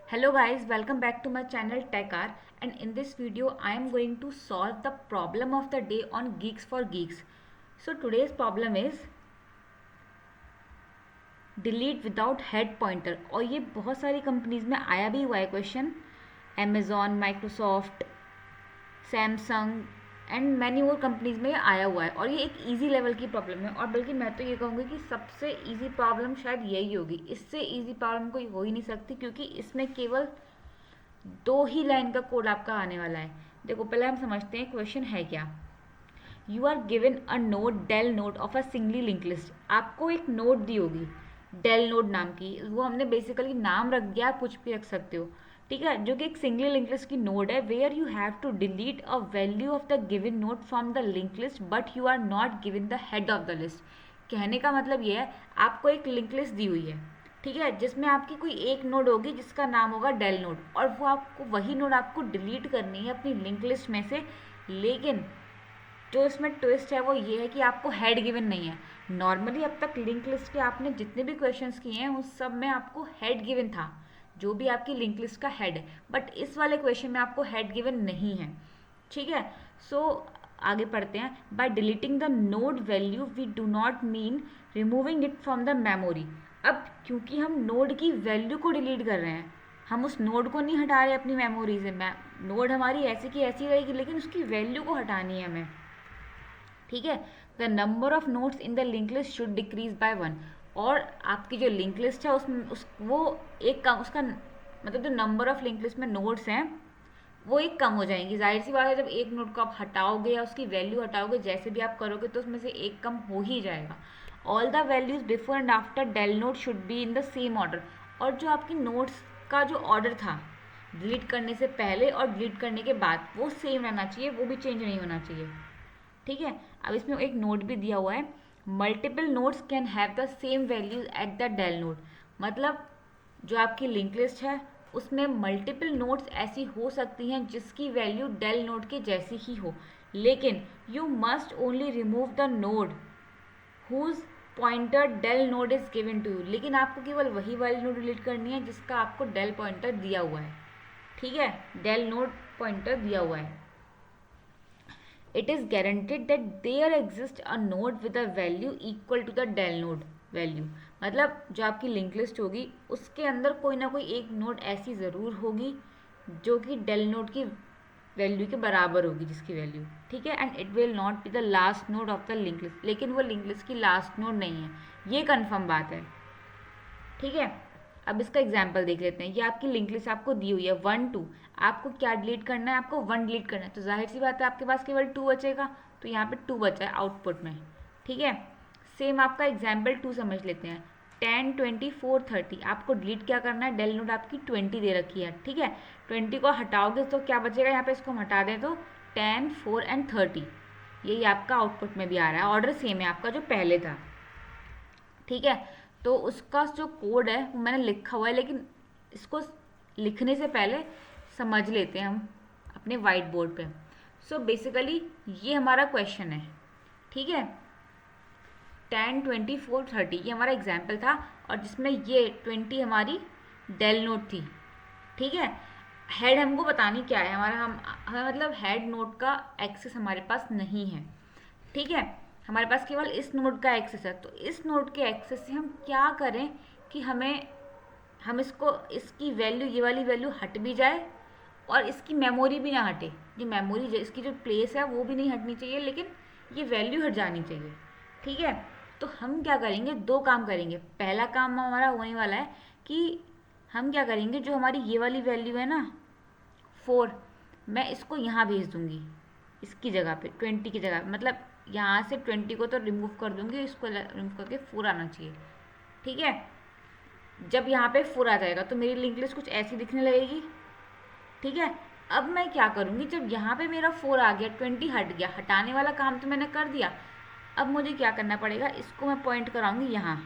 Hello guys, welcome back to my channel TechR, and in this video I am going to solve the problem of the day on Geeks for Geeks. So today's problem is delete without head pointer, और ये बहुत सारी companies में आया भी हुआ है question, Amazon, Microsoft, Samsung and many और कंपनीज में ये आया हुआ है और ये एक इजी लेवल की प्रॉब्लम है। और बल्कि मैं तो ये कहूँगी कि सबसे इजी प्रॉब्लम शायद यही होगी, इससे इजी प्रॉब्लम कोई हो ही नहीं सकती, क्योंकि इसमें केवल 2 ही लाइन का कोड आपका आने वाला है। देखो पहले हम समझते हैं क्वेश्चन है क्या। You are given a node, del node of a singly link list. आपको एक नोड दी होगी डेल नोड नाम की, वो हमने बेसिकली नाम रख दिया, आप कुछ भी रख सकते हो, ठीक है, जो कि एक सिंगली लिंक लिस्ट की नोड है। Where you have to delete a value of the given node from the link list but you are not given the head of the list. कहने का मतलब ये है, आपको एक लिंक लिस्ट दी हुई है, ठीक है, जिसमें आपकी कोई एक नोड होगी जिसका नाम होगा डेल नोड, और वो आपको वही नोड आपको डिलीट करनी है अपनी लिंक लिस्ट में से। लेकिन जो इसमें ट्विस्ट है वो ये है कि आपको हेड गिवन नहीं है। नॉर्मली अब तक लिंक लिस्ट के आपने जितने भी क्वेश्चंस किए हैं उस सब में आपको हेड गिवन था, जो भी आपकी लिंक लिस्ट का हेड है, बट इस वाले क्वेश्चन में आपको हेड गिवन नहीं है, ठीक है। सो आगे पढ़ते हैं। By deleting the node value we do not mean removing it from the memory. अब क्योंकि हम नोड की वैल्यू को डिलीट कर रहे हैं, हम उस नोड को नहीं हटा रहे अपनी मेमोरी से। नोड हमारी ऐसी की ऐसी रहेगी, लेकिन उसकी वैल्यू को हटानी है हमें, ठीक है। The number of notes in the link list should decrease by 1। और आपकी जो लिंक लिस्ट है उसमें वो एक कम, उसका मतलब जो नंबर ऑफ लिंक लिस्ट में नोट्स हैं वो एक कम हो जाएंगी। जाहिर सी बात है, जब एक नोट को आप हटाओगे या उसकी वैल्यू हटाओगे, जैसे भी आप करोगे, तो उसमें से एक कम हो ही जाएगा। All the values before and after del node should be in the same order. और जो आपकी नोट्स का जो ऑर्डर था डिलीट करने से पहले और डिलीट करने के बाद, वो सेम रहना चाहिए, वो भी चेंज नहीं होना चाहिए, ठीक है। अब इसमें एक नोट भी दिया हुआ है, multiple nodes can have the same values at the del node. मतलब जो आपकी लिंक लिस्ट है उसमें मल्टीपल नोट्स ऐसी हो सकती हैं जिसकी वैल्यू डेल नोड के जैसी ही हो, लेकिन you must only remove the node whose pointer del node is given to you. लेकिन आपको केवल वही वाली नोड डिलीट करनी है जिसका आपको डेल पॉइंटर दिया हुआ है, ठीक है, डेल नोड पॉइंटर दिया हुआ है। It is guaranteed that there exists a node with a value equal to the del node value। मतलब जो आपकी लिंक लिस्ट होगी उसके अंदर कोई ना कोई एक नोड ऐसी ज़रूर होगी जो कि डेल नोड की वैल्यू के बराबर होगी, जिसकी वैल्यू, ठीक है। And it will not be the last node of the link list. लेकिन वो लिंक लिस्ट की लास्ट नोड नहीं है, ये कन्फर्म बात है, ठीक है। अब इसका एग्जाम्पल देख लेते हैं। ये आपकी लिंक लिस्ट आपको दी हुई है 1 2, आपको क्या डिलीट करना है, आपको 1 डिलीट करना है, तो जाहिर सी बात है आपके पास केवल 2 बचेगा, तो यहाँ पे 2 बचा है आउटपुट में, ठीक है। सेम आपका एग्जाम्पल 2 समझ लेते हैं। 10 24 30, आपको डिलीट क्या करना है, डेल नोड आपकी 20 दे रखी है, ठीक है। 20 को हटाओगे तो क्या बचेगा, यहाँ पे इसको हम हटा दें तो 10 4 एंड 30, यही आपका आउटपुट में भी आ रहा है। ऑर्डर सेम है आपका जो पहले था, ठीक है। तो उसका जो कोड है वो मैंने लिखा हुआ है, लेकिन इसको लिखने से पहले समझ लेते हैं हम अपने वाइट बोर्ड पे। सो बेसिकली ये हमारा क्वेश्चन है, ठीक है। 10 24 30 ये हमारा एग्जाम्पल था, और जिसमें ये 20 हमारी डेल नोट थी, ठीक है। हेड हमको बतानी क्या है, हमें मतलब हेड नोट का एक्सेस हमारे पास नहीं है, ठीक है। हमारे पास केवल इस नोड का एक्सेस है, तो इस नोड के एक्सेस से हम क्या करें कि हम इसको, इसकी वैल्यू, ये वाली वैल्यू हट भी जाए और इसकी मेमोरी भी ना हटे। ये मेमोरी इसकी जो प्लेस है वो भी नहीं हटनी चाहिए, लेकिन ये वैल्यू हट जानी चाहिए, ठीक है। तो हम क्या करेंगे, 2 काम करेंगे। पहला काम हमारा होने वाला है कि हम क्या करेंगे, जो हमारी ये वाली वैल्यू है ना 4, मैं इसको यहाँ भेज दूँगी, इसकी जगह पे 20 की जगह, मतलब यहाँ से 20 को तो रिमूव कर दूँगी, इसको रिमूव करके 4 आना चाहिए, ठीक है। जब यहाँ पे 4 आ जाएगा तो मेरी लिंक लिस्ट कुछ ऐसी दिखने लगेगी, ठीक है। अब मैं क्या करूँगी, जब यहाँ पे मेरा 4 आ गया, 20 हट गया, हटाने वाला काम तो मैंने कर दिया, अब मुझे क्या करना पड़ेगा, इसको मैं पॉइंट कराऊंगी यहाँ।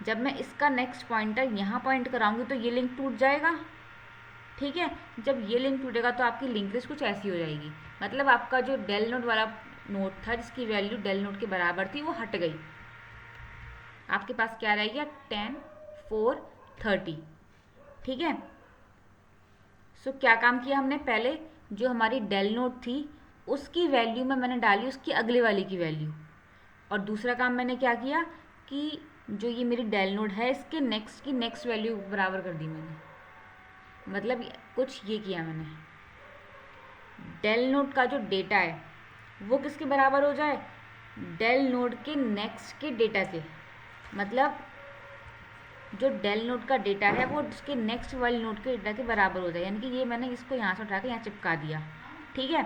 जब मैं इसका नेक्स्ट पॉइंटर यहाँ पॉइंट कराऊंगी तो ये लिंक टूट जाएगा, ठीक है। जब ये लिंक टूटेगा तो आपकी लिंक लिस्ट कुछ ऐसी हो जाएगी, मतलब आपका जो डेल नोट वाला नोट था जिसकी वैल्यू डेल नोट के बराबर थी वो हट गई। आपके पास क्या रह गया, 10 4 30, ठीक है। सो क्या काम किया हमने, पहले जो हमारी डेल नोट थी उसकी वैल्यू में मैंने डाली उसकी अगले वाली की वैल्यू, और दूसरा काम मैंने क्या किया कि जो ये मेरी डेल नोट है इसके नेक्स्ट की नेक्स्ट वैल्यू बराबर कर दी मैंने, मतलब कुछ ये किया मैंने, डेल नोट का जो डेटा है वो किसके बराबर हो जाए, डेल नोड के नेक्स्ट के डेटा के, मतलब जो डेल नोड का डेटा है वो उसके नेक्स्ट वाले नोड के डेटा के बराबर हो जाए, यानी कि ये मैंने इसको यहाँ से उठा के यहाँ चिपका दिया। ठीक है,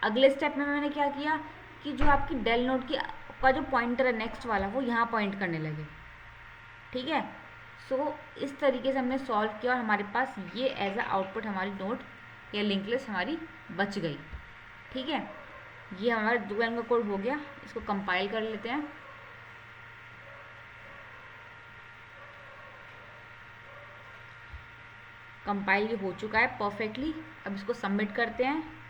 अगले स्टेप में मैंने क्या किया कि जो आपकी डेल नोड की का जो पॉइंटर है नेक्स्ट वाला वो यहाँ पॉइंट करने लगे। ठीक है, सो इस तरीके से हमने सॉल्व किया और हमारे पास ये एज अ आउटपुट हमारी नोट या लिंक लिस्ट हमारी बच गई। ठीक है, ये हमारा दो लाइन का कोड हो गया, इसको कंपाइल कर लेते हैं। कंपाइल ये हो चुका है परफेक्टली, अब इसको सबमिट करते हैं।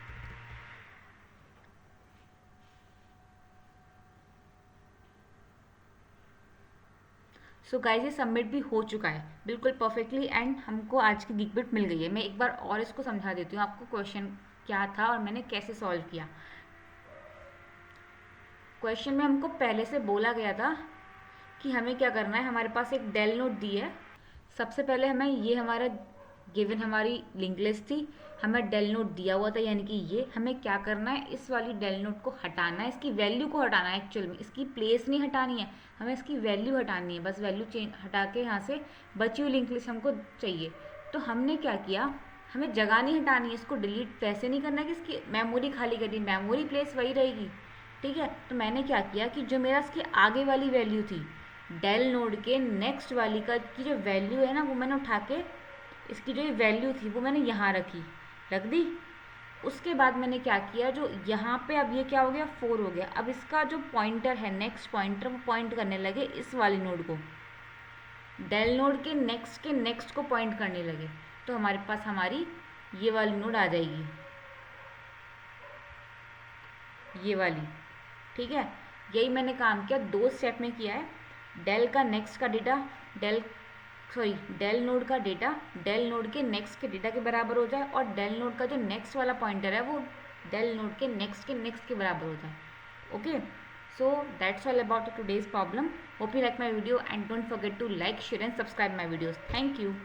सो गाइस ये सबमिट भी हो चुका है बिल्कुल परफेक्टली एंड हमको आज की गिगबिट मिल गई है। मैं एक बार और इसको समझा देती हूँ आपको क्वेश्चन क्या था और मैंने कैसे सॉल्व किया। क्वेश्चन में हमको पहले से बोला गया था कि हमें क्या करना है, हमारे पास एक डेल नोट दी है। सबसे पहले हमें ये हमारा गिवन हमारी लिंक लिस्ट थी, हमें डेल नोट दिया हुआ था, यानी कि ये हमें क्या करना है, इस वाली डेल नोट को हटाना है, इसकी वैल्यू को हटाना है। एक्चुअल में इसकी प्लेस नहीं हटानी है, हमें इसकी वैल्यू हटानी है, बस वैल्यू चेंज हटा के यहाँ से बची हुई लिंक लिस्ट हमको चाहिए। तो हमने क्या किया, हमें जगह नहीं हटानी है, इसको डिलीट वैसे नहीं करना है कि इसकी मेमोरी खाली करनी, मेमोरी प्लेस वही रहेगी। ठीक है, तो मैंने क्या किया कि जो मेरा इसकी आगे वाली वैल्यू थी डेल नोड के नेक्स्ट वाली का की जो वैल्यू है ना वो मैंने उठा के इसकी जो वैल्यू थी वो मैंने यहाँ रख दी। उसके बाद मैंने क्या किया, जो यहाँ पे अब ये क्या हो गया 4 हो गया, अब इसका जो पॉइंटर है नेक्स्ट पॉइंटर वो पॉइंट करने लगे इस वाली नोड को, डेल नोड के नेक्स्ट को पॉइंट करने लगे। तो हमारे पास हमारी ये वाली नोड आ जाएगी, ये वाली। ठीक है, यही मैंने काम किया, 2 स्टेप में किया है। डेल का नेक्स्ट का डेटा डेल नोड का डेटा डेल नोड के नेक्स्ट के डेटा के बराबर हो जाए और डेल नोड का जो नेक्स्ट वाला पॉइंटर है वो डेल नोड के नेक्स्ट के बराबर हो जाए। Okay, so that's all about today's problem. Hope you like my video and don't forget to like, share and subscribe my videos. Thank you.